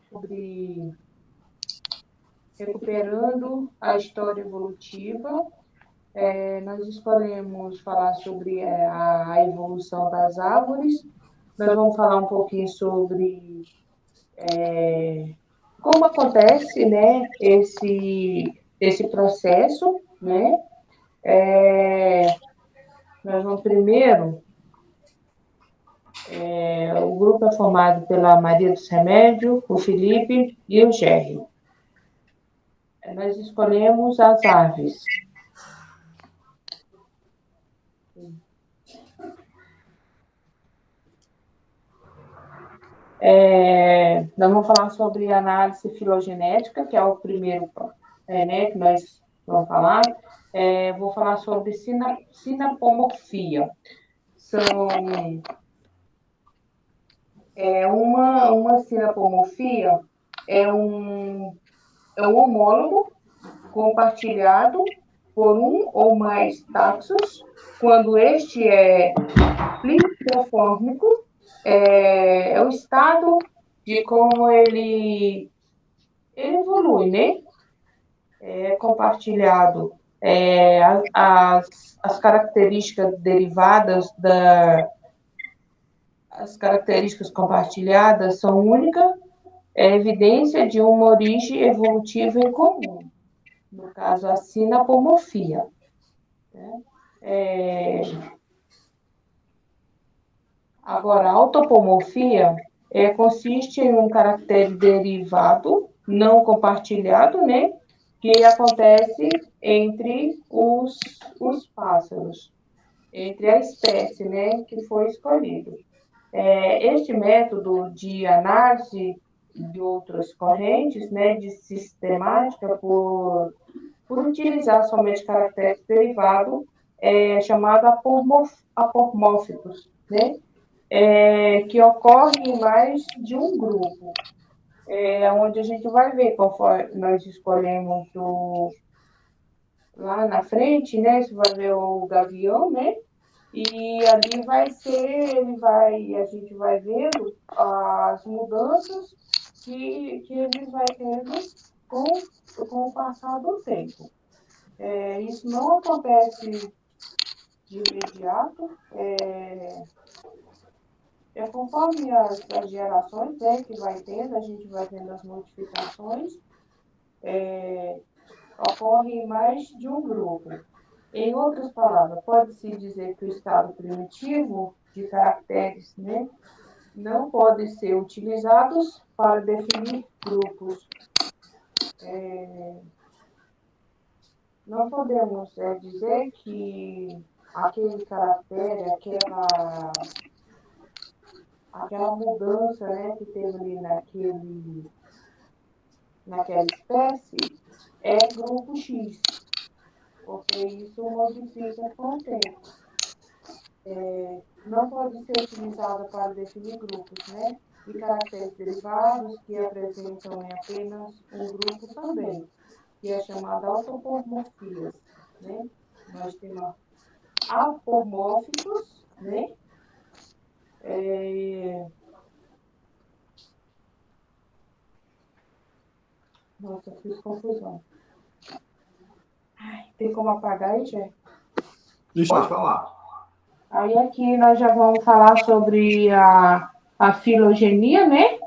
sobre recuperando a história evolutiva. Nós escolhemos falar sobre a evolução das árvores. Nós vamos falar um pouquinho sobre como acontece, né, esse processo, né? Nós vamos primeiro, o grupo é formado pela Maria dos Remédios, o Felipe e o Gerry. Nós escolhemos as aves. Nós vamos falar sobre análise filogenética, que é o primeiro né, que nós vamos falar. Vou falar sobre sinapomorfia. Uma sinapomorfia é um homólogo compartilhado por um ou mais taxos, quando este é plicofórmico, é o estado de como ele evolui, né? É compartilhado as características derivadas as características compartilhadas são únicas, é evidência de uma origem evolutiva em comum, no caso a sinapomorfia. Né? Agora, a autapomorfia consiste em um caractere derivado, não compartilhado, né? Que acontece entre os pássaros, entre a espécie, né, que foi escolhido. Este método de análise de outras correntes, né, de sistemática, por utilizar somente caracteres derivados, chamado apomórficos, né, que ocorre em mais de um grupo, onde a gente vai ver, conforme nós escolhemos lá na frente, né, você vai ver o gavião, né, e ali a gente vai vendo as mudanças que ele vai tendo com o passar do tempo. Isso não acontece de imediato, conforme as gerações, né, que vai tendo, a gente vai tendo as modificações, ocorre em mais de um grupo. Em outras palavras, pode-se dizer que o estado primitivo de caracteres, né, não pode ser utilizados para definir grupos. Não podemos dizer que aquele caractere, aquela mudança, né, que teve ali naquela espécie é grupo X, porque isso modifica com o tempo. Não pode ser utilizada para definir grupos, né? E caracteres derivados que apresentam em apenas um grupo também, que é chamada autapomorfias, né? Nós temos apomórficos, né? Nossa, fiz confusão. Tem como apagar aí, Jé? Pode falar. Aí aqui nós já vamos falar sobre a filogenia, né?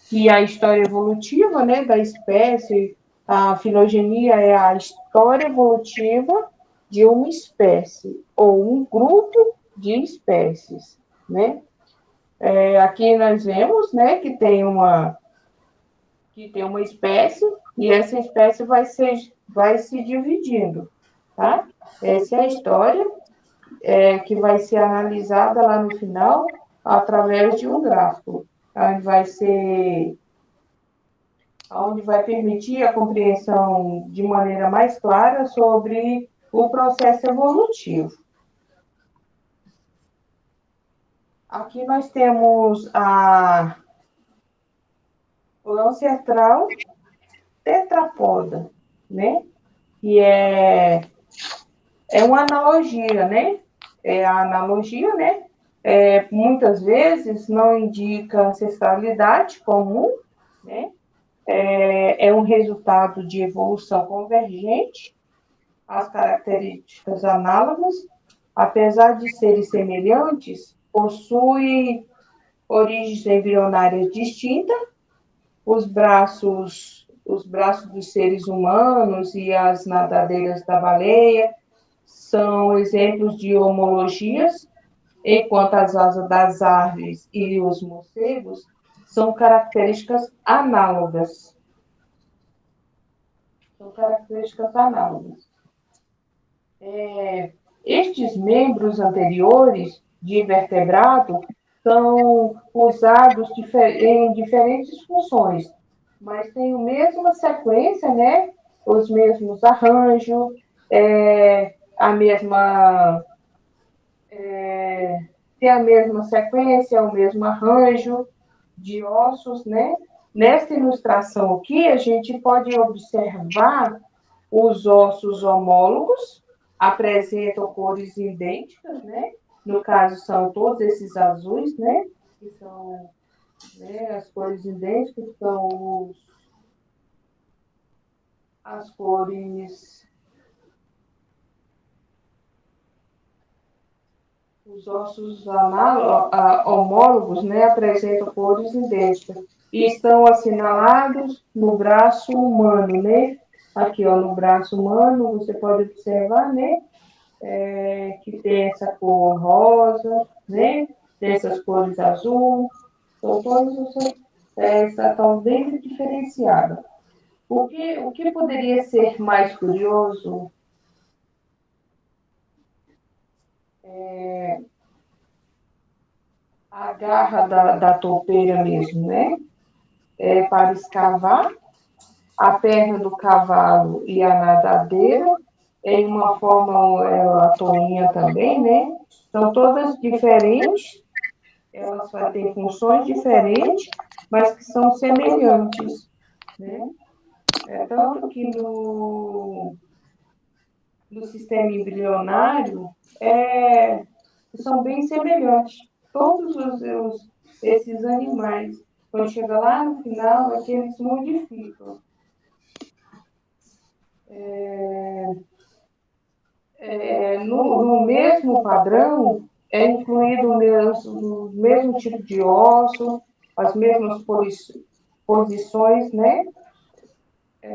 Que é a história evolutiva, né, da espécie. A filogenia é a história evolutiva de uma espécie ou um grupo de espécies, né? Aqui nós vemos, né, que tem uma espécie e essa espécie vai se dividindo, tá? Essa é a história que vai ser analisada lá no final através de um gráfico, onde vai permitir a compreensão de maneira mais clara sobre o processo evolutivo. Aqui nós temos o Lancetral tetrapoda, né? Que é uma analogia, né? A analogia, né? Muitas vezes não indica ancestralidade comum, né? é um resultado de evolução convergente às características análogas, apesar de serem semelhantes, possuem origens embrionárias distintas. Os braços dos seres humanos e as nadadeiras da baleia são exemplos de homologias, enquanto as asas das árvores e os morcegos são características análogas. Estes membros anteriores de invertebrado são usados em diferentes funções, mas têm a mesma sequência, né? Os mesmos arranjos, a mesma tem a mesma sequência, o mesmo arranjo de ossos, né? Nesta ilustração aqui, a gente pode observar os ossos homólogos, apresentam cores idênticas, né? No caso, são todos esses azuis, né? Que são, né, as cores idênticas, são as cores. Os ossos homólogos, né, apresentam cores idênticas e estão assinalados no braço humano, né? Aqui, ó, no braço humano, você pode observar, né, que tem essa cor rosa, né? Tem essas cores azul, são cores estão bem diferenciadas. O que poderia ser mais curioso a garra da toupeira mesmo, né? Para escavar, a perna do cavalo e a nadadeira, em uma forma a toinha também, né? São todas diferentes, elas têm funções diferentes, mas que são semelhantes, né? Tanto que no sistema embrionário são bem semelhantes. Todos esses animais, quando chega lá no final, é que eles modificam. No mesmo padrão, é incluído o mesmo tipo de osso, as mesmas posições, né?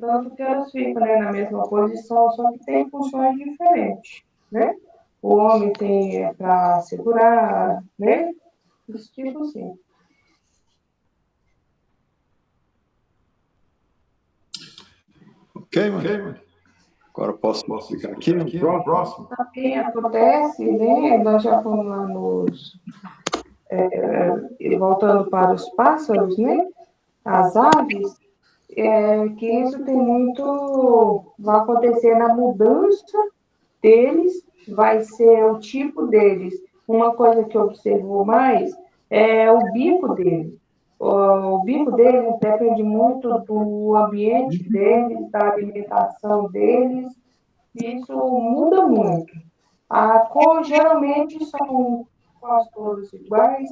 Tanto que elas ficam, né, na mesma posição, só que tem funções diferentes, né? O homem tem para segurar, né? Esse tipo assim. Ok, mano. Agora posso ficar aqui no próximo? Também acontece, né? Nós já fomos lá voltando para os pássaros, né? As aves, que isso tem muito. Vai acontecer na mudança deles, vai ser o tipo deles. Uma coisa que eu observo mais é o bico deles. O bico deles depende muito do ambiente deles, da alimentação deles. Isso muda muito. A cor geralmente são quase todas iguais,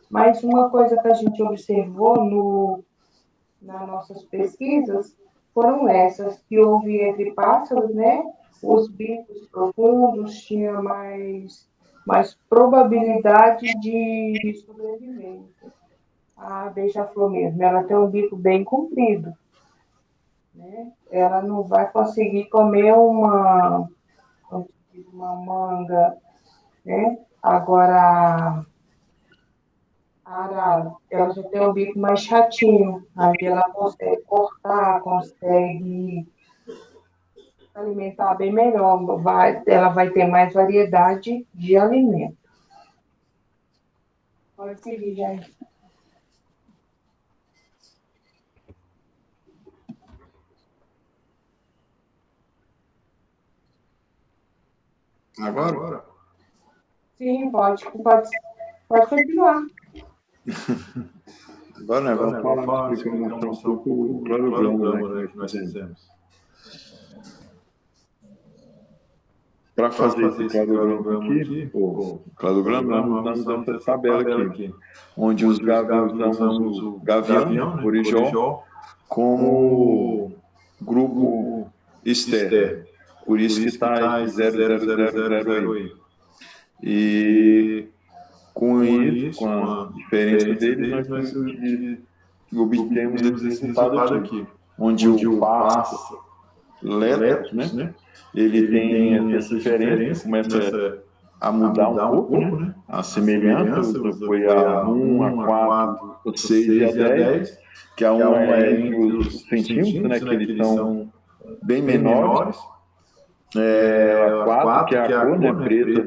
mas uma coisa que a gente observou nas nossas pesquisas foram essas, que houve entre pássaros, né? Os bicos profundos tinham mais probabilidade de sobrevivência. A beija-flor mesmo, ela tem um bico bem comprido, né? Ela não vai conseguir comer uma manga, né? Agora, a arara, ela já tem um bico mais chatinho, aí ela consegue cortar, consegue alimentar bem melhor, ela vai ter mais variedade de alimento. Pode seguir, Jair. Agora? Sim, pode continuar. Agora, né, vamos falar, mostrar um pouco o cladograma, né, que nós fizemos. para fazer esse cladograma aqui, o cladograma, nós usamos essa tabela aqui, onde usamos o gavião, o corijó, como grupo externo. Por isso que está 0,000 aí. E com isso, com a diferença dele, nós obtemos esse resultado aqui, onde o passo Letos, né? Ele tem essa diferença, começa a mudar um pouco, né? A semelhança foi a 1, a 4, a 6 e a 10, que a 1 é entre os centímetros, né? Que eles são bem menores. A 4, que é a cor, né? Preta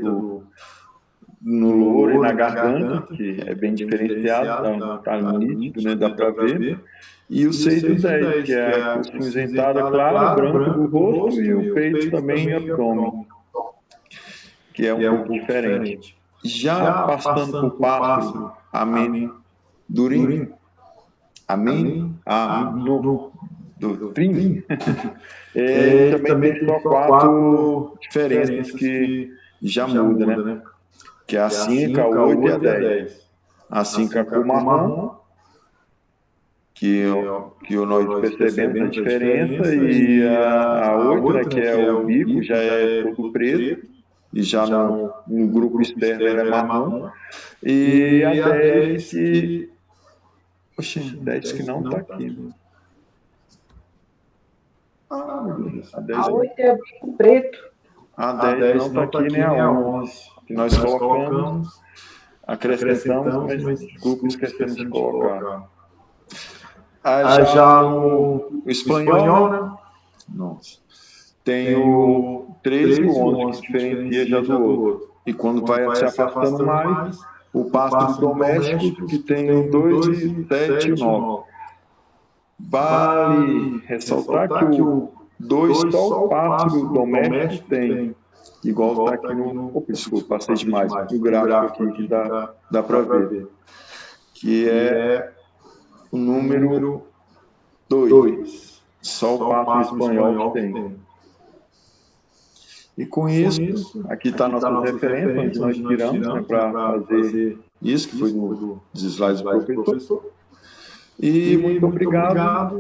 no louro e na garganta, que é bem diferenciado, tá nítido, né? Dá para ver. E o 6 e o 10, que é a cor cinzentada clara, branco do rosto, e o peito também e abdômen, que é um pouco diferente. Já passando por pássaro, amendoim, também tem só 4 diferenças que já mudam, né? Que é a 5, a 8 e a 10. A 5 é a cor marrom, que nós percebemos a diferença, e a 8, né, que é o bico, já é todo preto, e já no grupo externo ele é marrom, e a 10 que... Poxa, 10 que não está aqui. A 8 é o bico preto. A 10 não está aqui, nem a 11, que nós colocamos, acrescentamos, mas os grupos esquecemos de colocar. Já no espanhol, né? Nossa. Tem o 13 e o 11, que diferencia já do outro. E quando vai se afastando mais, o pássaro doméstico, que tem o 2, 7 e o 9. Vale ressaltar que o 2 só o pássaro doméstico tem. Igual está aqui no... Desculpa, passei demais. No gráfico aqui que dá para ver. Que é o número 2. Só o pássaro espanhol que tem. E com isso, aqui está a nossa referência, onde nós tiramos, né, para fazer isso, que foi no slide do professor. E muito obrigado.